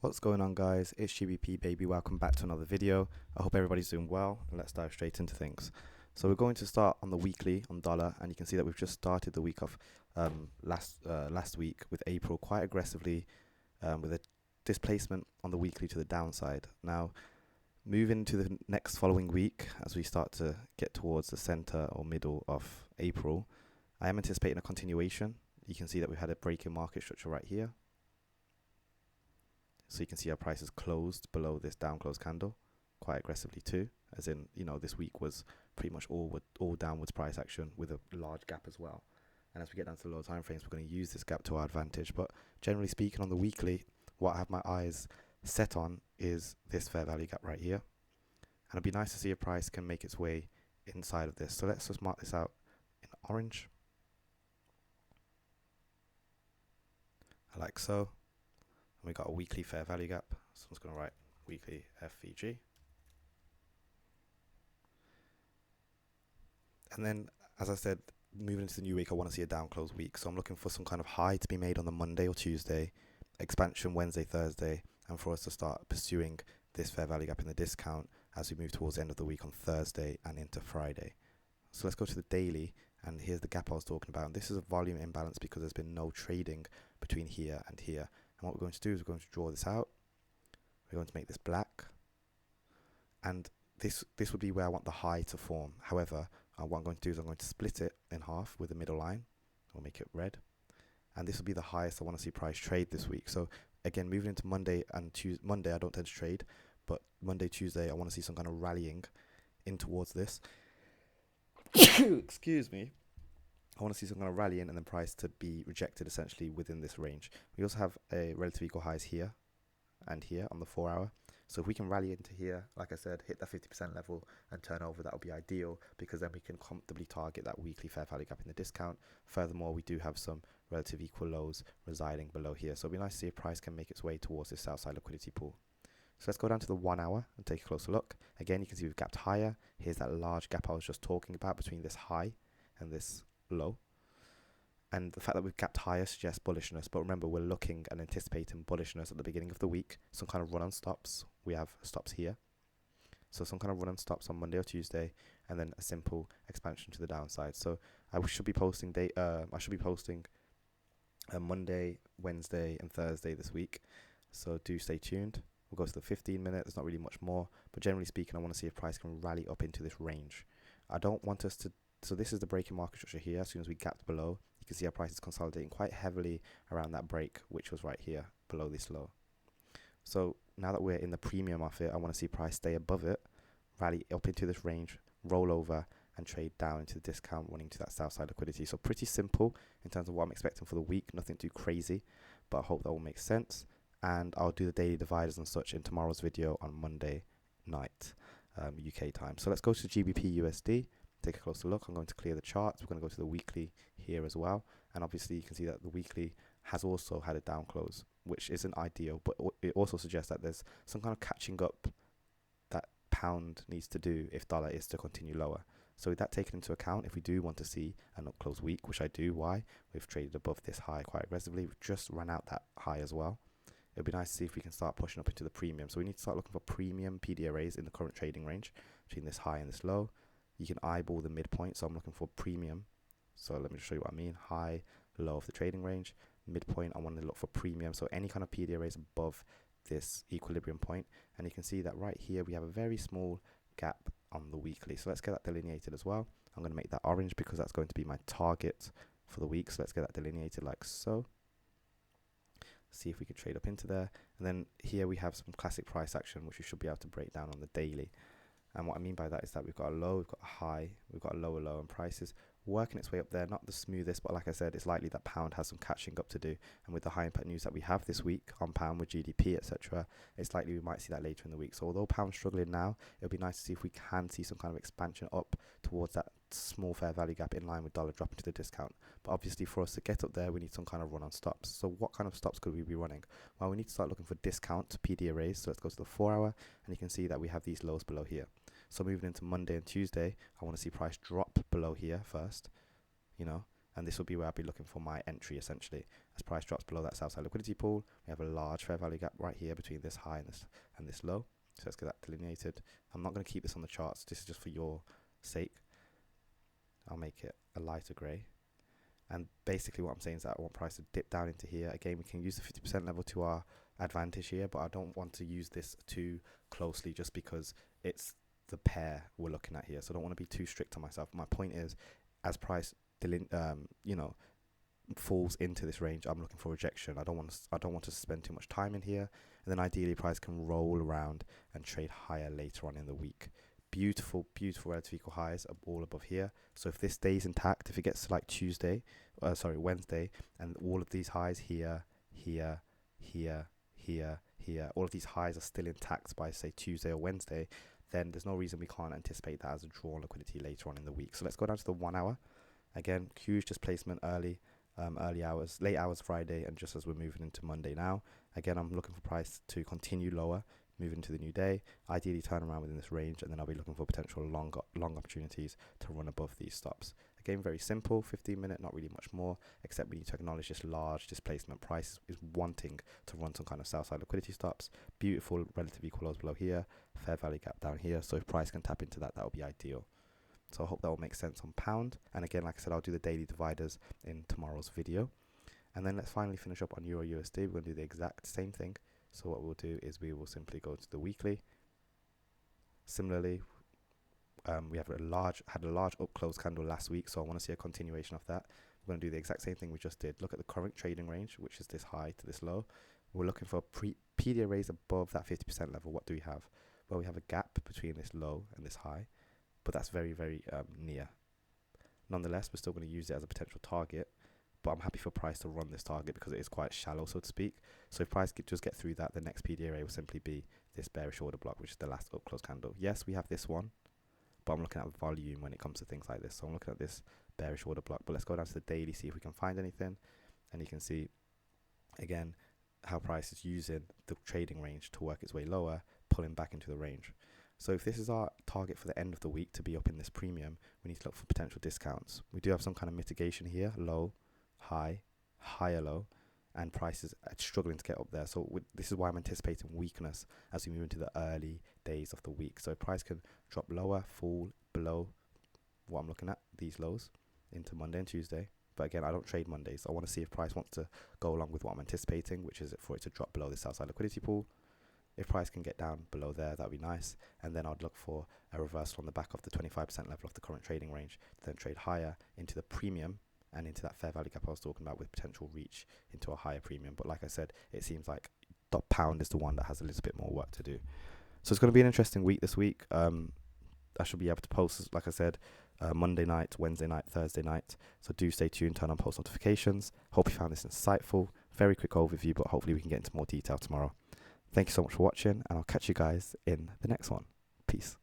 What's going on, guys? It's GBP baby. Welcome back to another video. I hope everybody's doing well, and let's dive straight into things. So we're going to start on the weekly on dollar, and you can see that we've just started the week off last week with April quite aggressively, with a displacement on the weekly to the downside. Now moving to the next following week, as we start to get towards the center or middle of April, I am anticipating a continuation. You can see that we had a break in market structure right here. So you can see our prices closed below this down close candle quite aggressively too, as in, this week was pretty much all downwards price action with a large gap as well. And as we get down to the lower time frames, we're going to use this gap to our advantage. But generally speaking, on the weekly, what I have my eyes set on is this fair value gap right here. And it'd be nice to see a price can make its way inside of this. So let's just mark this out in orange, like so. And we got a weekly fair value gap. So I'm just going to write weekly FVG. And then, as I said, moving into the new week, I want to see a down close week. So I'm looking for some kind of high to be made on the Monday or Tuesday, expansion Wednesday, Thursday, and for us to start pursuing this fair value gap in the discount as we move towards the end of the week on Thursday and into Friday. So let's go to the daily, and here's the gap I was talking about. And this is a volume imbalance because there's been no trading between here and here. And what we're going to do is we're going to draw this out. We're going to make this black, and this would be where I want the high to form. However, what I'm going to do is I'm going to split it in half with a middle line. I'll make it red, and this will be the highest I want to see price trade this week. So again, moving into Monday and Tuesday. Monday I don't tend to trade, but Monday, Tuesday I want to see some kind of rallying in towards this. Excuse me. I want to see some kind of rallying and then price to be rejected essentially within this range. We also have a relative equal highs here and here on the 4 hour. So if we can rally into here, like I said, hit that 50% level and turn over, that would be ideal, because then we can comfortably target that weekly fair value gap in the discount. Furthermore, we do have some relative equal lows residing below here. So it'd be nice to see if price can make its way towards this outside liquidity pool. So let's go down to the 1 hour and take a closer look. Again, you can see we've gapped higher. Here's that large gap I was just talking about between this high and this low. And the fact that we've gapped higher suggests bullishness, but remember, we're looking and anticipating bullishness at the beginning of the week. Some kind of run on stops. We have stops here. So some kind of run on stops on Monday or Tuesday, and then a simple expansion to the downside. So I should be posting Monday, Wednesday, and Thursday this week. So do stay tuned. We'll go to the 15 minute. There's not really much more, but generally speaking, I want to see if price can rally up into this range. I don't want us to. So this is the breaking market structure here. As soon as we gapped below, you can see our price is consolidating quite heavily around that break, which was right here below this low. So now that we're in the premium of it, I want to see price stay above it, rally up into this range, roll over, and trade down into the discount, running to that south side liquidity. So pretty simple in terms of what I'm expecting for the week. Nothing too crazy, but I hope that will make sense. And I'll do the daily dividers and such in tomorrow's video on Monday night, UK time. So let's go to GBP USD. Take a closer look. I'm going to clear the charts. We're going to go to the weekly here as well. And obviously you can see that the weekly has also had a down close, which isn't ideal, but it also suggests that there's some kind of catching up that pound needs to do if dollar is to continue lower. So with that taken into account, if we do want to see an up close week, which I do, why? We've traded above this high quite aggressively. We've just run out that high as well. It'd be nice to see if we can start pushing up into the premium. So we need to start looking for premium PD arrays in the current trading range between this high and this low. You can eyeball the midpoint, so I'm looking for premium. So let me just show you what I mean. High, low of the trading range. Midpoint, I want to look for premium. So any kind of PD arrays above this equilibrium point. And you can see that right here we have a very small gap on the weekly. So let's get that delineated as well. I'm going to make that orange because that's going to be my target for the week. So let's get that delineated like so. See if we can trade up into there. And then here we have some classic price action, which we should be able to break down on the daily. And what I mean by that is that we've got a low, we've got a high, we've got a lower low, and prices working its way up there. Not the smoothest, but like I said, it's likely that pound has some catching up to do. And with the high impact news that we have this week on pound with GDP, etc., it's likely we might see that later in the week. So although pound's struggling now, it'll be nice to see if we can see some kind of expansion up towards that small fair value gap in line with dollar dropping to the discount. But obviously for us to get up there, we need some kind of run on stops. So what kind of stops could we be running? Well, we need to start looking for discount PD arrays. So let's go to the 4 hour, and you can see that we have these lows below here. So moving into Monday and Tuesday, I want to see price drop below here first, and this will be where I'll be looking for my entry essentially. As price drops below that sell side liquidity pool, we have a large fair value gap right here between this high and this low. So let's get that delineated. I'm not going to keep this on the charts. This is just for your sake. I'll make it a lighter grey. And basically what I'm saying is that I want price to dip down into here. Again, we can use the 50% level to our advantage here, but I don't want to use this too closely just because it's the pair we're looking at here. So I don't want to be too strict on myself. My point is, as price falls into this range, I'm looking for rejection. I don't want to spend too much time in here, and then ideally price can roll around and trade higher later on in the week. Beautiful relative equal highs are all above here. So if this stays intact, if it gets to like Wednesday, and all of these highs here, all of these highs are still intact by say Tuesday or Wednesday, then there's no reason we can't anticipate that as a draw on liquidity later on in the week. So let's go down to the 1 hour. Again, huge displacement early hours, late hours Friday, and just as we're moving into Monday now. Again, I'm looking for price to continue lower, move into the new day, ideally turn around within this range, and then I'll be looking for potential long opportunities to run above these stops. Again, very simple, 15-minute, not really much more, except we need to acknowledge this large displacement. Price is wanting to run some kind of sell side liquidity stops. Beautiful relative equal lows below here, fair value gap down here. So if price can tap into that, that would be ideal. So I hope that will make sense on pound. And again, like I said, I'll do the daily dividers in tomorrow's video. And then let's finally finish up on Euro USD. We're going to do the exact same thing. So what we'll do is we will simply go to the weekly. Similarly, we have had a large up close candle last week, so I want to see a continuation of that. We're going to do the exact same thing we just did. Look at the current trading range, which is this high to this low. We're looking for PDA raise above that 50% level. What do we have? Well, we have a gap between this low and this high, but that's very near. Nonetheless, we're still going to use it as a potential target, but I'm happy for price to run this target because it is quite shallow, so to speak. So if price does get through that, the next PDA will simply be this bearish order block, which is the last up close candle. Yes, we have this one, but I'm looking at volume when it comes to things like this. So I'm looking at this bearish order block, but let's go down to the daily, see if we can find anything. And you can see, again, how price is using the trading range to work its way lower, pulling back into the range. So if this is our target for the end of the week to be up in this premium, we need to look for potential discounts. We do have some kind of mitigation here, low, high, higher low, and prices are struggling to get up there. So this is why I'm anticipating weakness as we move into the early days of the week. So price can drop lower, fall below what I'm looking at, these lows, into Monday and Tuesday. But again, I don't trade Mondays. I want to see if price wants to go along with what I'm anticipating, which is for it to drop below this outside liquidity pool. If price can get down below there, that'd be nice. And then I'd look for a reversal on the back of the 25% level of the current trading range to then trade higher into the premium and into that fair value gap I was talking about with potential reach into a higher premium. But like I said, it seems like the pound is the one that has a little bit more work to do. So it's going to be an interesting week this week. I should be able to post, like I said, Monday night, Wednesday night, Thursday night. So do stay tuned, turn on post notifications. Hope you found this insightful. Very quick overview, but hopefully we can get into more detail tomorrow. Thank you so much for watching, and I'll catch you guys in the next one. Peace.